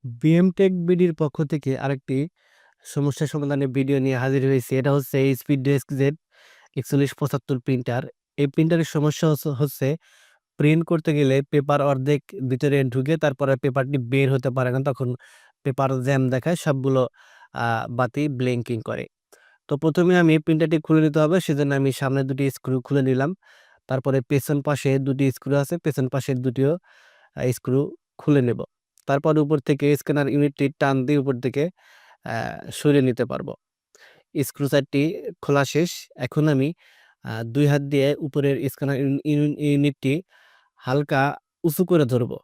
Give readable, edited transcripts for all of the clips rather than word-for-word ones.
বিএমটেক বিডির পক্ষ থেকে আরেকটি সমস্যা সমাধানের ভিডিও নিয়ে হাজির হয়েছি। এটা হচ্ছে স্পিড ডেস্ক জেড ৪১৭৫ প্রিন্টার। এই প্রিন্টারের সমস্যা হচ্ছে প্রিন্ট করতে গেলে পেপার অর্ধেক ভিতরে ঢুকে তারপরে পেপারটি বের হতে পারে না। তখন পেপার জ্যাম দেখায়, সবগুলো বাতি ব্লিঙ্কিং করে। তো প্রথমে আমি প্রিন্টারটি খুলে নিতে হবে, সেজন্য আমি সামনের দুটি স্ক্রু খুলে নিলাম। তারপরে পেছন পাশে দুটি স্ক্রু আছে, পেছন পাশের দুটিও স্ক্রু খুলে নেব। তারপর উপর থেকে স্ক্যানার ইউনিটটি টান দিয়ে উপর দিকে সরিয়ে নিতে পারবো। স্ক্রু ৪ টি খোলা শেষ। এখন আমি ২ হাত দিয়ে উপরের স্ক্যানার ইউনিটটি হালকা উঁচু করে ধরবো।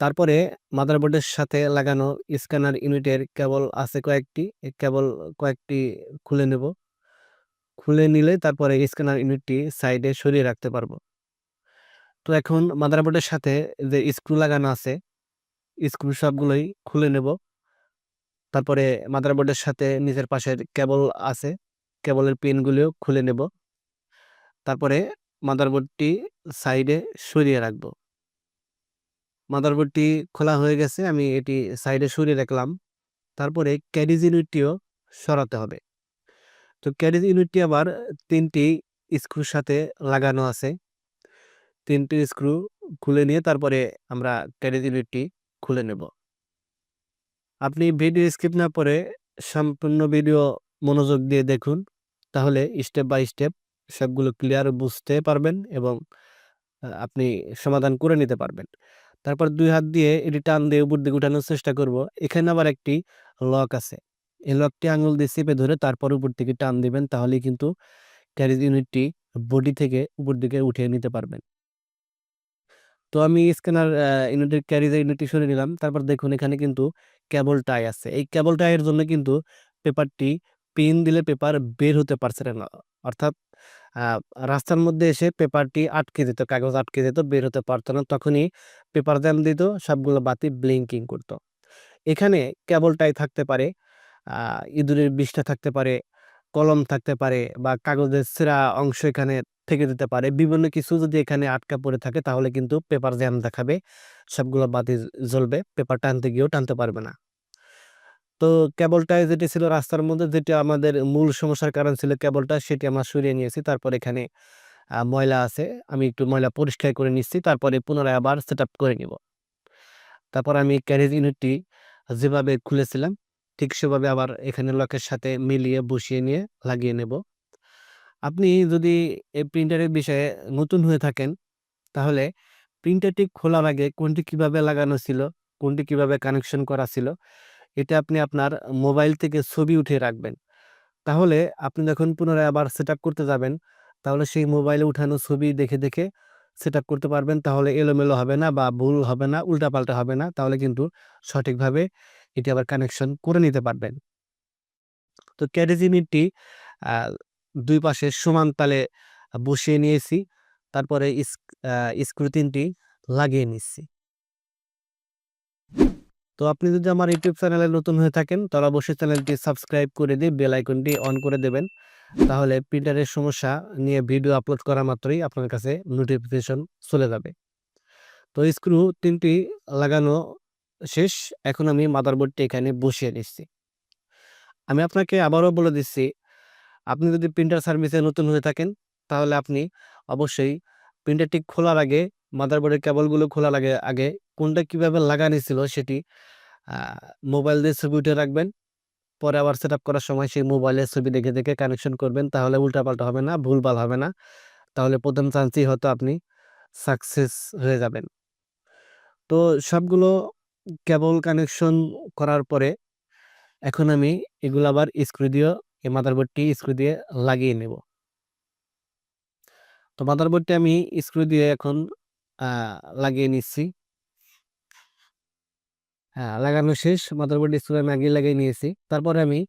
তারপরে মাদারবোর্ডের সাথে লাগানো স্ক্যানার ইউনিটের কেবল আছে কয়েকটি, এই কেবল কয়েকটি খুলে নেব। খুলে নিলে তারপরে স্ক্যানার ইউনিটটি সাইডে সরিয়ে রাখতে পারবো। তো এখন মাদারবোর্ডের সাথে যে স্ক্রু লাগানো আছে, স্ক্রু সবগুলোই খুলে নেব। তারপরে মাদারবোর্ডের সাথে নিচের পাশের কেবল আছে, কেবলের পিনগুলিও খুলে নেব। তারপরে মাদারবোর্ডটি সাইডে সরিয়ে রাখবো। মাদারবোর্ডটি খোলা হয়ে গেছে, আমি এটি সাইডে সরিয়ে রাখলাম। তারপরে ক্যারিজ ইউনিটটিও সরাতে হবে। তো ক্যারিজ ইউনিটটি আবার ৩টি স্ক্রুর সাথে লাগানো আছে। ৩টি স্ক্রু খুলে নিয়ে তারপরে আমরা ক্যারিজ ইউনিটটি খুলে নেব। আপনি ভিডিও স্কিপ না করে সম্পূর্ণ ভিডিও মনোযোগ দিয়ে দেখুন, তাহলে স্টেপ বাই স্টেপ সবগুলো ক্লিয়ার বুঝতে পারবেন এবং আপনি সমাধান করে নিতে পারবেন। তারপর ২ হাত দিয়ে এটি টান দিয়ে উপর দিকে উঠানোর চেষ্টা করব। এখানে আবার একটি লক আছে। এই লকটি আঙুল দিয়ে চেপে ধরে তারপর উপর থেকে টান দিবেন, তাহলেই কিন্তু ক্যারিজ ইউনিটটি বডি থেকে উপর দিকে উঠিয়ে নিতে পারবেন। তো আমি স্ক্যানার ইউনিটের ক্যারিজের ইউনিটটি সরিয়ে নিলাম। তারপর দেখুন এখানে কিন্তু কেবল টাই আছে। এই কেবল টাইয়ের জন্য কিন্তু পেপারটি পিন দিলে পেপার বের হতে পারছে না। অর্থাৎ আ রাস্তার মধ্যে এসে পেপারটি আটকে যেত, কাগজ আটকে যেত, বের হতে পারত না। তখনই পেপার জ্যাম দিত, সবগুলো বাতি ব্লিংকিং করত। এখানে কেবল টাই থাকতে পারে, আ ইঁদুরের বিষ্ঠা থাকতে পারে, কলম থাকতে পারে বা কাগজের ছেঁড়া অংশ এখানে থেকে যেতে পারে। বিভিন্ন কিছু যদি এখানে আটকা পড়ে থাকে তাহলে কিন্তু পেপার জ্যাম দেখাবে। সবগুলো বাতি জ্বলবে। পেপার টানতে গিয়েও টানতে পারবে না। তো কেবলটায় যেটি ছিল রাস্তার মধ্যে, যেটি আমাদের মূল সমস্যার কারণ ছিল কেবলটা, সেটি আমরা সরিয়ে নিয়েছি। তারপর এখানে ময়লা আছে। আমি একটু ময়লা পরিষ্কার করে নিচ্ছি। তারপরে পুনরায় আবার সেটআপ করে নিব। তারপর আমি ক্যারেজ ইউনিটটি যেভাবে খুলেছিলাম ঠিক সেভাবে আবার এখানে লকের সাথে মিলিয়ে বসিয়ে নিয়ে লাগিয়ে নেব। আপনি যদি এই প্রিন্টারের বিষয়ে নতুন হয়ে থাকেন, তাহলে প্রিন্টারটি খোলার আগে কোনটি কিভাবে লাগানো ছিল, কোনটি কিভাবে কানেকশন করা ছিল, এটা আপনি আপনার মোবাইল থেকে ছবি উঠিয়ে রাখবেন। তাহলে আপনি যখন পুনরায় আবার সেটআপ করতে যাবেন, তাহলে সেই মোবাইলে উঠানো ছবি দেখে, দেখে সেটআপ করতে পারবেন। তাহলে এলোমেলো হবে না বা ভুল হবে না, উল্টাপাল্টা হবে না। তাহলে কিন্তু সঠিকভাবে এটি আবার কানেকশন করে নিতে পারবেন। তো ক্যারেজ ইউনিটটি আ ২ পাশে সমান তালে বসিয়ে নিয়েছি। তারপরে স্ক্রু ৩ টি লাগিয়ে নিচ্ছি। তো আপনি যদি আমার ইউটিউব চ্যানেলে নতুন হয়ে থাকেন, তাহলে অবশ্যই চ্যানেলটি সাবস্ক্রাইব করে দিয়ে বেল আইকনটি অন করে দেবেন। তাহলে প্রিন্টারের সমস্যা নিয়ে ভিডিও আপলোড করা মাত্রই আপনার কাছে নোটিফিকেশন চলে যাবে। তো স্ক্রু ৩ টি লাগানো শেষ। এখন আমি মাদারবোর্ডটি এখানে বসিয়ে নিচ্ছি। আমি আপনাকে আবারও বলে দিচ্ছি, আপনি যদি প্রিন্টার সার্ভিসে নতুন হয়ে থাকেন, তাহলে আপনি অবশ্যই প্রিন্টারটি খোলার আগে, মাদারবোর্ডের কেবলগুলো খোলার আগে কোনটা কিভাবে লাগানো ছিল সেটি আ মোবাইল দিয়ে ছবি উঠিয়ে রাখবেন। পরে আবার সেটআপ করার সময় সেই মোবাইলের ছবি দেখে, দেখে কানেকশন করবেন। তাহলে উল্টাপাল্টা হবে না, ভুলভাল হবে না। তাহলে ১ম চান্সেই হয়তো আপনি সাকসেস হয়ে যাবেন। তো সবগুলো কেবল কানেকশন করার পরে এখন আমি এগুলো আবার স্ক্রু দিয়েও এই মাদারবোর্ডটি স্ক্রু দিয়ে লাগিয়ে নেব। তো মাদারবোর্ডটি আমি স্ক্রু দিয়ে এখন আ লাগিয়ে নিচ্ছি। হ্যাঁ, লাগানো শেষ। মাদারবোর্ড স্ক্রু আমি আগেই লাগিয়ে নিয়েছি। তারপরে আমি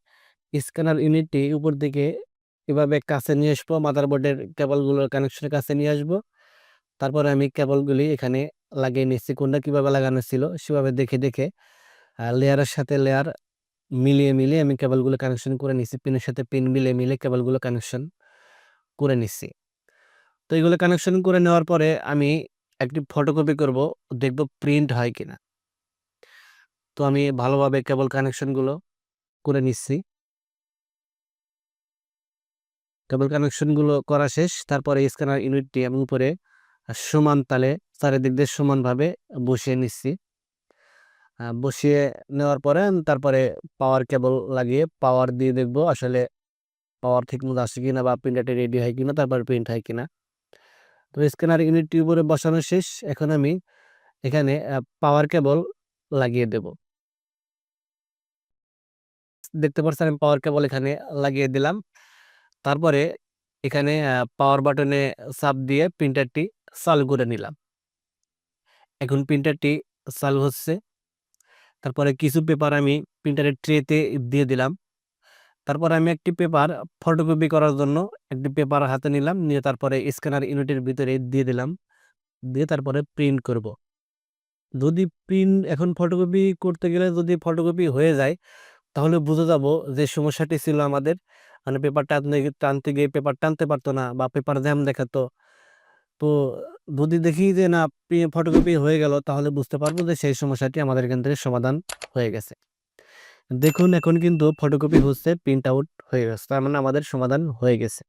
স্ক্যানার ইউনিটটি উপর দিকে এভাবে কাছে নিয়ে আসবো। মাদারবোর্ডের কেবলগুলোর কানেকশনের কাছে নিয়ে আসবো। তারপরে আমি কেবলগুলি এখানে লাগিয়ে নিচ্ছি। কোনটা কিভাবে লাগানো ছিল সেভাবে দেখে, দেখে লেয়ারের সাথে লেয়ার মিলিয়ে, মিলিয়ে আমি কেবলগুলো কানেকশন করে নিচ্ছি। পিনের সাথে পিন মিলিয়ে, মিলিয়ে কেবলগুলো কানেকশন করে নিচ্ছি। তো এগুলো কানেকশন করে নেওয়ার পরে আমি একটি ফটোকপি করব, দেখব প্রিন্ট হয় কিনা। তো আমি ভালোভাবে কেবল কানেকশনগুলো করে নিচ্ছি। কেবল কানেকশনগুলো করা শেষ। তারপরে স্ক্যানার ইউনিটটি আমি উপরে সমান তালে চারিদিক দিয়ে সমানভাবে বসিয়ে নিচ্ছি। বসিয়ে নেওয়ার পরে তারপরে পাওয়ার কেবল লাগিয়ে পাওয়ার দিয়ে দেখবো আসলে পাওয়ার ঠিকমতো আসে কিনা বা প্রিন্টারটি রেডি হয় কিনা, তারপর প্রিন্ট হয় কিনা। তো স্ক্যানার ইউনিটটি উপরে বসানো শেষ। এখন আমি এখানে পাওয়ার কেবল লাগিয়ে দেব। দেখতে পাচ্ছেন আমি পাওয়ার কেবল এখানে লাগিয়ে দিলাম। তারপরে এখানে পাওয়ার বাটনে চাপ দিয়ে প্রিন্টারটি চালু করে নিলাম। এখন প্রিন্টারটি চালু হচ্ছে। তারপরে কিছু পেপার আমি প্রিন্টারের ট্রেতে দিয়ে দিলাম। তারপরে আমি একটি পেপার ফটোকপি করার জন্য একটি পেপার হাতে নিলাম, নিয়ে তারপরে স্ক্যানার ইউনিটের ভিতরে দিয়ে দিলাম, দিয়ে তারপরে প্রিন্ট করব। যদি এখন ফটোকপি করতে গেলে যদি ফটোকপি হয়ে যায়, তাহলে বুঝে যাব যে সমস্যাটি ছিল আমাদের, মানে পেপার টানতে গিয়ে পেপার টানতে পারতো না বা পেপার জ্যাম দেখাতো। তো যদি দেখি যে না ফটোকপি হয়ে গেল, তাহলে বুঝতে পারবো যে সেই সমস্যাটি আমাদের এখান থেকে সমাধান হয়ে গেছে। দেখুন এখন কিন্তু ফটোকপি হচ্ছে, প্রিন্ট আউট হয়ে গেছে, তার মানে আমাদের সমাধান হয়ে গেছে।